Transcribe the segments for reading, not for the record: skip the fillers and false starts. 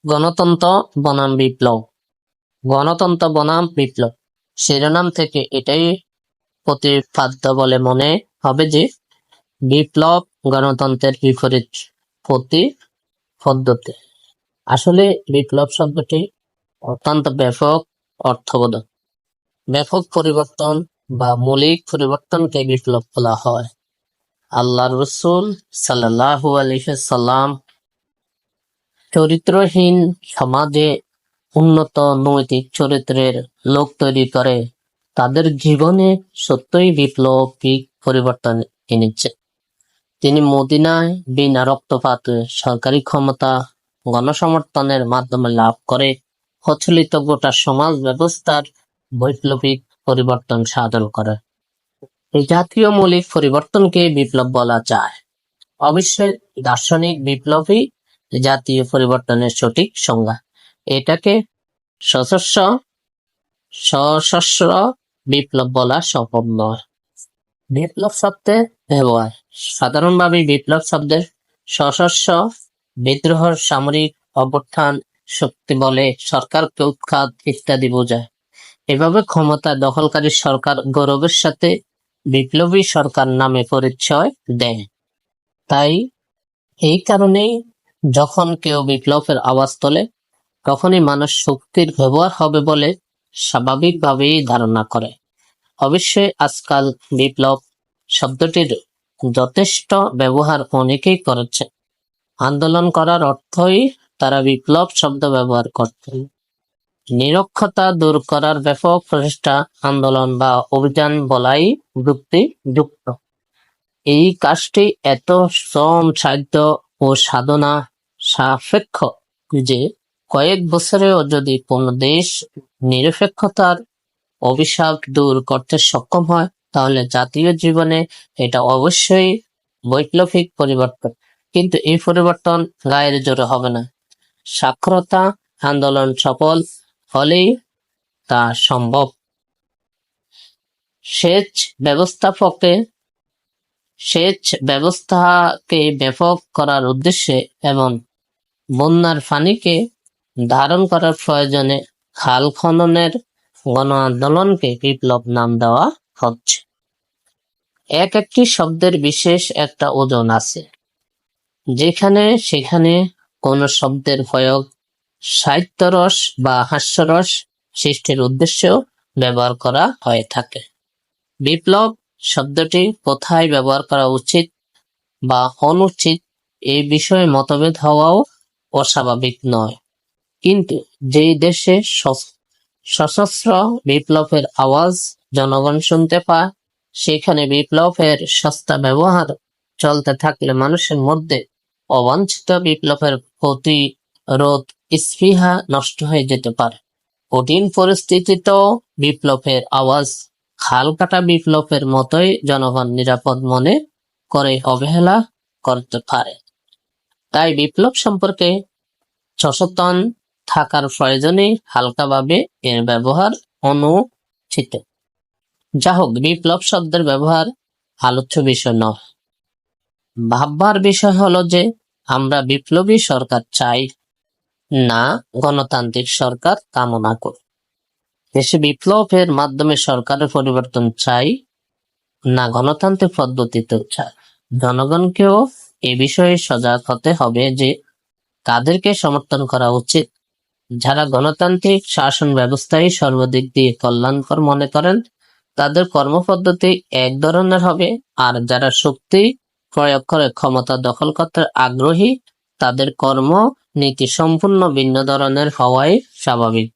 গণতন্ত্র বনাম বিপ্লব। গণতন্ত্র বনাম বিপ্লব শিরোনাম থেকে এটাই প্রতিপাদ্য বলে মনে হবে যে বিপ্লব গণতন্ত্রের বিপরীত পদ্ধতি। আসলে বিপ্লব শব্দটি অত্যন্ত ব্যাপক অর্থবোধক। ব্যাপক পরিবর্তন বা মৌলিক পরিবর্তনকে বিপ্লব বলা হয়। আল্লাহর রাসূল সাল্লাল্লাহু আলাইহি সাল্লাম চরিত্রহীন সমাজে উন্নত নৈতিক চরিত্রের লোক তৈরি করে তাদের জীবনে সত্যই বিপ্লবিক পরিবর্তন এনেছে। তিনি মদিনায় বিনা রক্তপাতে সরকারি ক্ষমতা গণসমর্থনের মাধ্যমে লাভ করে প্রচলিত গোটা সমাজ ব্যবস্থার বৈপ্লবিক পরিবর্তন সাধন করে। এই জাতীয় মৌলিক পরিবর্তনকে বিপ্লব বলা যায়। অবশ্যই দার্শনিক বিপ্লবই জাতীয় পরিবর্তনের সঠিক সংজ্ঞা। এটাকে সশস্ত্র বিপ্লব বলা সম্ভব নয়। বিপ্লব শব্দের ব্যবহার। সাধারণভাবে বিপ্লব শব্দের সশস্ত্র বিদ্রোহ, সামরিক অভ্যুত্থান, শক্তি বলে সরকারকে উৎখাত ইত্যাদি বোঝায়। এভাবে ক্ষমতা দখলকারী সরকার গৌরবের সাথে বিপ্লবী সরকার নামে পরিচয় দেয়। তাই এই কারণেই যখন কেউ বিপ্লবের আওয়াজ তোলে তখনই মানুষ শক্তির ব্যবহার হবে বলে স্বাভাবিকভাবেই ধারণা করে। অবশ্যই আজকাল বিপ্লব শব্দটির যথেষ্ট ব্যবহার অনেকেই করেছে। আন্দোলন করার অর্থই তারা বিপ্লব শব্দ ব্যবহার করতেন। নিরক্ষরতা দূর করার ব্যাপক প্রচেষ্টা আন্দোলন বা অভিযান বলাই যুক্তিযুক্ত। এই কাজটি এত শ্রম, সাধ্য ও সাধনা সাপেক্ষ যে কয়েক বছরেও যদি কোনো দেশ নিরপেক্ষতার অভিশাপ দূর করতে সক্ষম হয় তাহলে জাতীয় জীবনে এটা অবশ্যই বৈপ্লবিক পরিবর্তন। কিন্তু এই পরিবর্তন গায়ের জোরে হবে না। সাক্ষরতা আন্দোলন সফল হলেই তা সম্ভব। সেচ ব্যবস্থাকে ব্যাপক করার উদ্দেশ্যে এবং বন্যার পানিকে ধারণ করার প্রয়োজনে খাল খননের গণ আন্দোলনকে বিপ্লব নাম দেওয়া হচ্ছে। একটি শব্দের বিশেষ একটা ওজন আছে। যেখানে সেখানে কোন শব্দের প্রয়োগ সাহিত্যরস বা হাস্যরস সৃষ্টির উদ্দেশ্যেও ব্যবহার করা হয়ে থাকে। বিপ্লব শব্দটি কোথায় ব্যবহার করা উচিত বা অনুচিত এই বিষয়ে মতভেদ হওয়াও অস্বাভাবিক নয়। কিন্তু যেই দেশে সশস্ত্র বিপ্লবের আওয়াজ জনগণ শুনতে পায় সেখানে বিপ্লবের সস্তা ব্যবহার চলতে থাকলে মানুষের মধ্যে অবাঞ্ছিত বিপ্লবের প্রতিরোধ স্পৃহা নষ্ট হয়ে যেতে পারে। কঠিন পরিস্থিতিতেও বিপ্লবের আওয়াজ খাল কাটা বিপ্লবের মতোই জনগণ নিরাপদ মনে করে অবহেলা করতে পারে। তাই বিপ্লব সম্পর্কে সচেতন থাকার প্রয়োজনে হালকাভাবে এর ব্যবহার অনুচিত। যা হোক, বিপ্লব শব্দের ব্যবহার আলোচ্য বিষয় নয়। ভাববার বিষয় হলো যে আমরা বিপ্লবী সরকার চাই না গণতান্ত্রিক সরকার কামনা করি। দেশে বিপ্লবের মাধ্যমে সরকারের পরিবর্তন চাই না গণতান্ত্রিক পদ্ধতিতে চাই। জনগণকেও এ বিষয়ে সজাগ হতে হবে যে কাদেরকে সমর্থন করা উচিত। যারা গণতান্ত্রিক শাসন ব্যবস্থায় সর্বদিক দিয়ে কল্যাণকর মনে করেন তাদের কর্মপদ্ধতি এক ধরনের হবে, আর যারা শক্তি প্রয়োগ করে ক্ষমতা দখল করতে আগ্রহী তাদের কর্মনীতি সম্পূর্ণ ভিন্ন ধরনের হওয়াই স্বাভাবিক।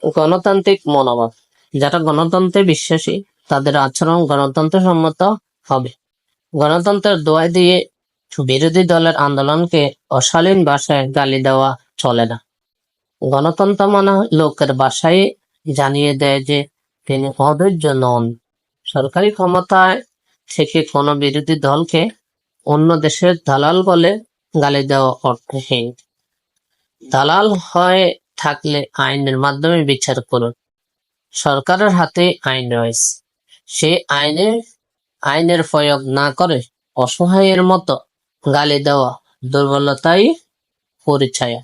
গণতান্ত্রিক মনোভাব। যারা গণতন্ত্রে বিশ্বাসী তাদের আচরণ গণতন্ত্র সম্মত হবে। গণতন্ত্রের দোহাই দিয়ে বিরোধী দলের আন্দোলনকে অশালীন ভাষায় গালি দেওয়া চলে না। গণতন্ত্র মানা লোকের ভাষায় জানিয়ে দেয় যে তিনি অধৈর্য নন। সরকারি ক্ষমতায় থেকে কোনো বিরোধী দলকে অন্য দেশের দালাল বলে গালি দেওয়া অর্থহীন। দালাল হয়ে থাকলে আইনের মাধ্যমে বিচার করুন। সরকারের হাতে আইন রয়েছে, সে আইনের প্রয়োগ না করে অসহায়ের মতো গালি দেওয়া দুর্বলতাই পরিচয়।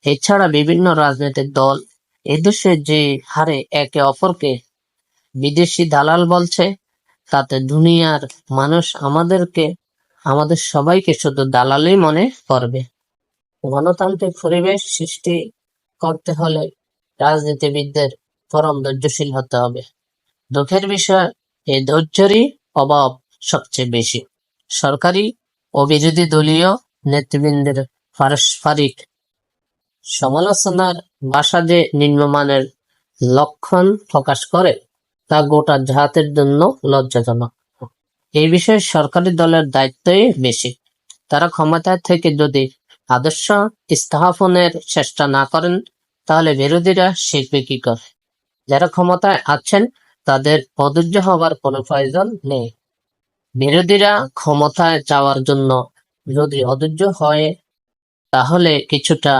এছাড়া বিভিন্ন রাজনৈতিক দল এদেশে যে হারে একে অপরকে বিদেশি দালাল বলছে, তাতে দুনিয়ার মানুষ আমাদের সবাইকে শুধু দালালই মনে করবে। গণতান্ত্রিক পরিবেশ সৃষ্টি করতে হলে রাজনীতিবিদদের পরম ধৈর্যশীল হতে হবে। দুঃখের বিষয়, এই ধৈর্যেরই অভাব সবচেয়ে বেশি। সরকারি ও বিরোধী দলীয় নেতৃবৃন্দের পারস্পরিক সমালোচনার ভাষা যে নিম্নমানের লক্ষণ প্রকাশ করে, তা গোটা জাতির জন্য লজ্জাজনক। এই বিষয়ে সরকারি দলের দায়িত্বই বেশি। তারা ক্ষমতায় থেকে যদি আদর্শ স্থাপনের চেষ্টা না করেন, তাহলে বিরোধীরা শিখবে কি করে? যারা ক্ষমতায় আছেন তাদের অধৈর্য হবার কোনো প্রয়োজন নেই। বিরোধীরা ক্ষমতায় যাওয়ার জন্য যদি অধৈর্য হয়, তাহলে কিছুটা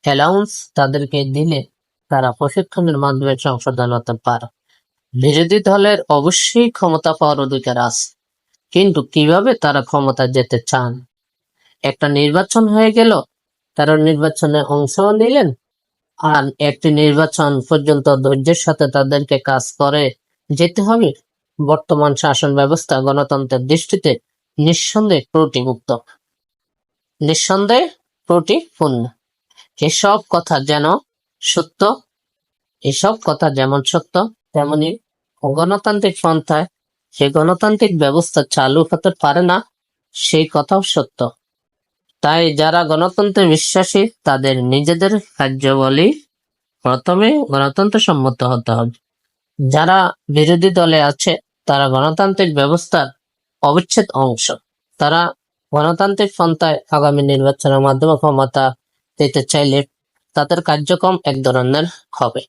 অ্যালাউন্স তাদেরকে দিলে তারা প্রশিক্ষণের মাধ্যমে সংশোধন হতে পারে। বিরোধী দলের অবশ্যই ক্ষমতা পাওয়ার অধিকার আছে, কিন্তু কিভাবে তারা ক্ষমতা যেতে চান? একটা নির্বাচন হয়ে গেল, তারা নির্বাচনে অংশ নিলেন, আর একটি নির্বাচন পর্যন্ত ধৈর্যের সাথে তাদেরকে কাজ করে যেতে হবে। বর্তমান শাসন ব্যবস্থা গণতন্ত্রের দৃষ্টিতে নিঃসন্দেহে ত্রুটিপূর্ণ। এসব কথা যেমন সত্য, তেমনি গণতান্ত্রিক পন্থায় যে গণতান্ত্রিক ব্যবস্থা চালু হতে পারে না, সেই কথাও সত্য। তাই যারা গণতন্ত্রে বিশ্বাসী, তাদের নিজেদের কার্যাবলী প্রথমে গণতন্ত্রসম্মত হতে হবে। যারা বিরোধী দলে আছে, তারা গণতান্ত্রিক ব্যবস্থার অবিচ্ছেদ অংশ। তারা গণতান্ত্রিক পন্থায় আগামী নির্বাচনের মাধ্যমে ক্ষমতা পেতে চাইলে তাদের কার্যক্রম এক ধরনের হবে,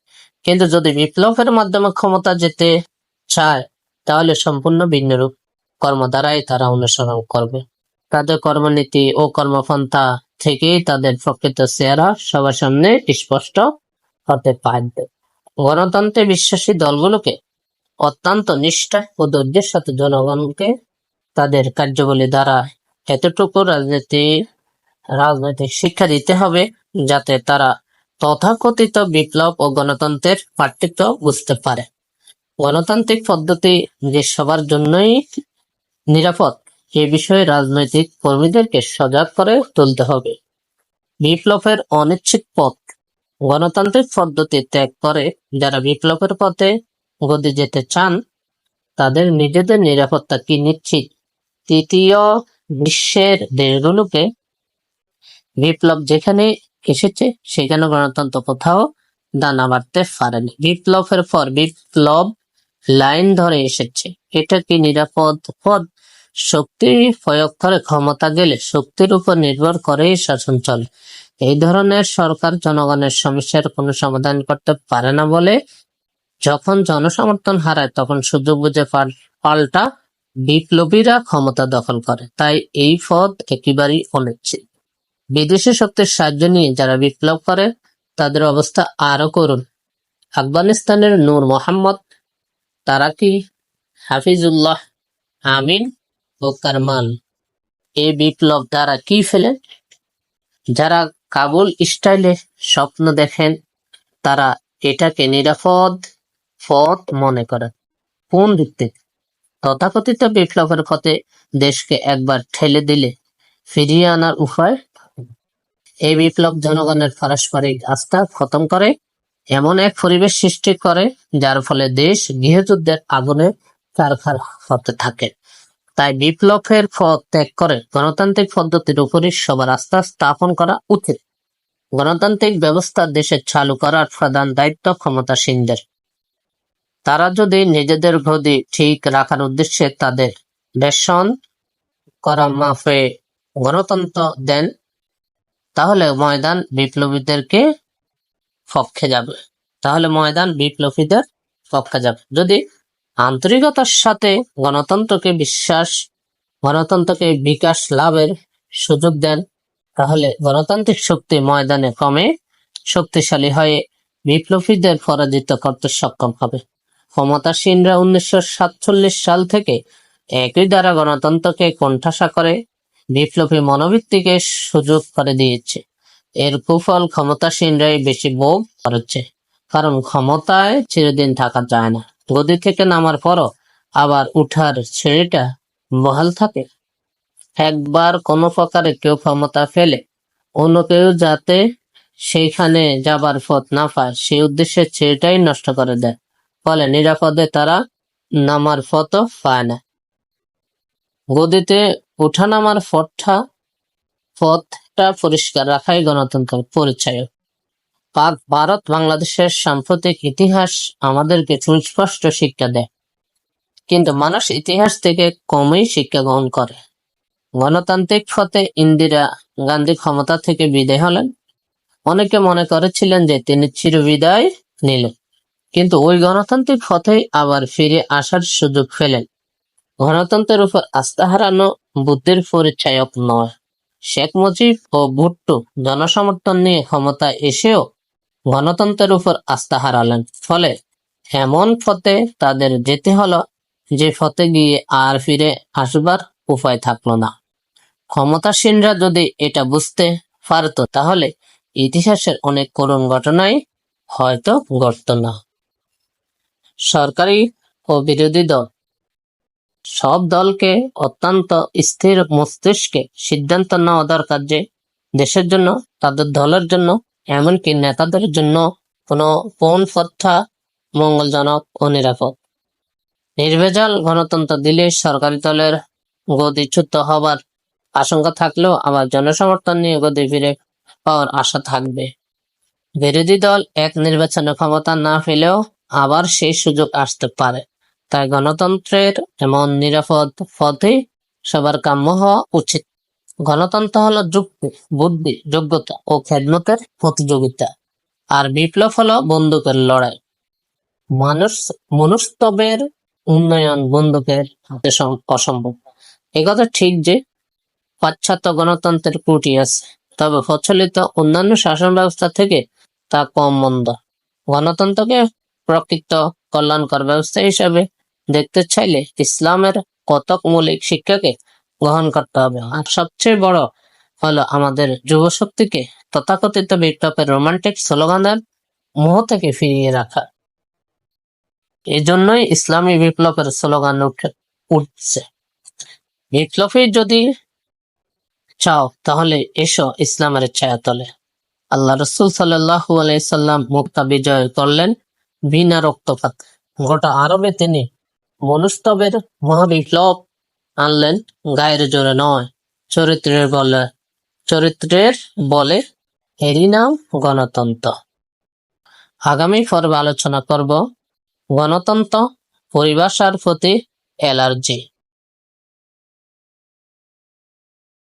কিন্তু যদি বিপ্লবের মাধ্যমে ক্ষমতা যেতে চায়, তাহলে সম্পূর্ণ ভিন্নরূপ কর্মধারায় তারা অনুসরণ করবে। তাদের কর্মনীতি ও কর্মপন্থা থেকেই তাদের প্রকৃত চেহারা সবার সামনে স্পষ্ট হতে পারবে। গণতন্ত্রে বিশ্বাসী দলগুলোকে অত্যন্ত নিষ্ঠা ও ধৈর্যের সাথে জনগণকে তাদের কার্যাবলী দ্বারা এতটুকু রাজনৈতিক শিক্ষা দিতে হবে, যাতে তারা তথাকথিত বিপ্লব ও গণতন্ত্রের পার্থক্য বুঝতে পারে। গণতান্ত্রিক পদ্ধতি যে সবার জন্যই নিরাপদ, এ বিষয়ে রাজনৈতিক কর্মীদেরকে সজাগ করে তুলতে হবে। বিপ্লবের অনিশ্চিত পথ গণতান্ত্রিক পদ্ধতি ত্যাগ করে যারা বিপ্লবের পথে গদি যেতে চান, তাদের নিজেদের নিরাপত্তা কি নিশ্চিত? তৃতীয় বিশ্বের দেশগুলোকে বিপ্লব যেখানে এসেছে, সেখানে গণতন্ত্র কোথাও দানা বাঁধতে পারেনি। বিপ্লবের পর বিপ্লব লাইন ধরে এসেছে। এটা কি নিরাপদ পথ? শক্তি প্রয়োগ করে ক্ষমতা গেলে শক্তির উপর নির্ভর করেই শাসন চলে। এই ধরনের সরকার জনগণের সমস্যার কোনো সমাধান করতে পারে না বলে যখন জনসমর্থন হারায়, তখন সুযোগ বুঝে পাল্টা বিপ্লবীরা ক্ষমতা দখল করে। তাই এই পথ একেবারেই অনুচিত। বিদেশি শক্তির সাহায্য নিয়ে যারা বিপ্লব করে, তাদের অবস্থা আরো করুণ। আফগানিস্তানের নূর মোহাম্মদ, তারাকি, হাফিজুল্লাহ আমিন ও কারমান এই বিপ্লব দ্বারা কি ফেলেন? যারা কাবুল স্টাইলে স্বপ্ন দেখেন, তারা এটাকে নিরাপদ পথ মনে করেন। কোন ভিত্তিতে? তথাকথিত বিপ্লবের পথে দেশকে একবার ঠেলে দিলে ফিরিয়ে আনার উপায়? এই বিপ্লব জনগণের পারস্পরিক আস্থা খতম করে, এমন এক পরিবেশ সৃষ্টি করে যার ফলে দেশ গৃহযুদ্ধের আগুনে কারখার হতে থাকে। তাই বিপ্লবের পথ ত্যাগ করে গণতান্ত্রিক পদ্ধতির উপরই সবার আস্থা স্থাপন করা উচিত। গণতান্ত্রিক ব্যবস্থা দেশে চালু করার প্রধান দায়িত্ব ক্ষমতাসীনদের। তারা যদি নিজেদের গদি ঠিক রাখার উদ্দেশ্যে তাদের বেশন করা মাফে গণতন্ত্র দেন, তাহলে ময়দান বিপ্লবীদের পক্ষে যাবে। যদি আন্তরিকতার সাথে গণতন্ত্রকে বিকাশ লাভের সুযোগ দেন, তাহলে গণতান্ত্রিক শক্তি ময়দানে কমে শক্তিশালী হয়ে বিপ্লবীদের পরাজিত করতে সক্ষম হবে। ক্ষমতাসীনরা 1947 সাল থেকে একই দ্বারা গণতন্ত্রকে কোণঠাসা করে বিপ্লবী মনোবৃত্তিকে সুযোগ করে দিয়েছে। এর কুফল ক্ষমতাসীনরাই বেশি ভোগ করেছে, কারণ ক্ষমতায় চিরদিন থাকা যায় না। গদি থেকে নামার পরও আবার উঠার সিঁড়িটা বহাল থাকে। একবার কোনো প্রকারে কেউ ক্ষমতা ফেলে অন্য কেউ যাতে সেইখানে যাবার পথ না পায় সেই উদ্দেশ্যে সিঁড়িটাই নষ্ট করে দেয়, ফলে নিরাপদে তারা নামার পথও পায় না। গদিতে উঠানামার পথটা পরিষ্কার রাখাই গণতন্ত্রের পরিচয়। পাক ভারত বাংলাদেশের সাম্প্রতিক ইতিহাস আমাদেরকে সুস্পষ্ট শিক্ষা দেয়, কিন্তু মানুষ ইতিহাস থেকে কমই শিক্ষা গ্রহণ করে। গণতান্ত্রিক পথে ইন্দিরা গান্ধী ক্ষমতা থেকে বিদায় হলেন। অনেকে মনে করেছিলেন যে তিনি চিরবিদায় নিলেন, কিন্তু ওই গণতান্ত্রিক পথেই আবার ফিরে আসার সুযোগ পেলেন। গণতন্ত্রের উপর আস্থা হারানো বুদ্ধির পরিচায়ক নয়। শেখ মুজিব ও ভুট্টো জনসমর্থন নিয়ে ক্ষমতায় এসেও গণতন্ত্রের উপর আস্থা হারালেন, ফলে এমন পথে তাদের যেতে হলো যে পথে গিয়ে আর ফিরে আসবার উপায় থাকলো না। ক্ষমতাসীনরা যদি এটা বুঝতে পারত তাহলে ইতিহাসের অনেক করুণ ঘটনাই হয়তো ঘটত না। সরকারি ও বিরোধী দল সব দলকে অত্যন্ত স্থির মস্তিষ্কে সিদ্ধান্ত নেওয়া দরকার যে দেশের জন্য, তাদের দলের জন্য, এমনকি নেতাদের জন্য কোন পথটা মঙ্গলজনক ও নিরাপদ। নির্ভেজাল গণতন্ত্র দিলে সরকারি দলের গদিচ্যুত হবার আশঙ্কা থাকলেও আবার জনসমর্থন নিয়ে গদি ফিরে পাওয়ার আশা থাকবে। বিরোধী দল এক নির্বাচনে ক্ষমতা না পেলেও আবার সেই সুযোগ আসতে পারে। তাই গণতন্ত্রের এমন নিরাপদ পথেই সবার কাম্য হওয়া উচিত। গণতন্ত্র হলো যুক্তি, বুদ্ধি, যোগ্যতা ও খেদমতের প্রতিযোগিতা, আর বিপ্লব হলো বন্দুকের লড়াই। মনুষ্যত্বের উন্নয়ন বন্দুকের হাতে অসম্ভব। একথা ঠিক যে পাশ্চাত্য গণতন্ত্রের ত্রুটি আছে, তবে প্রচলিত অন্যান্য শাসন ব্যবস্থা থেকে তা কম মন্দ। গণতন্ত্রকে প্রকৃত কল্যাণকর ব্যবস্থা হিসাবে দেখতে চাইলে ইসলামের কতক মৌলিক শিক্ষাকে গ্রহণ করতে হবে, আর সবচেয়ে বড় হলো আমাদের যুব শক্তিকে তথাকথিত বিপ্লবের রোমান্টিক স্লোগানের মোহ থেকে ফিরিয়ে রাখা। এজন্যই ইসলামী বিপ্লবের স্লোগান উঠছে, বিপ্লবী যদি চাও তাহলে এসো ইসলামের ছায়াতলে। আল্লাহ রাসূল সাল্লাল্লাহু আলাইহি সাল্লাম মক্কা বিজয় করলেন বিনা রক্তপাত। গোটা আরবে তিনি মনুষ্যত্বের মহাবিপ্লব আনলেন, গায়ের জোরে নয়, চরিত্রের বলে। এরই নাম গণতন্ত্র। আগামী পর্বে আলোচনা করব গণতন্ত্র পরিভাষার প্রতি অ্যালার্জি।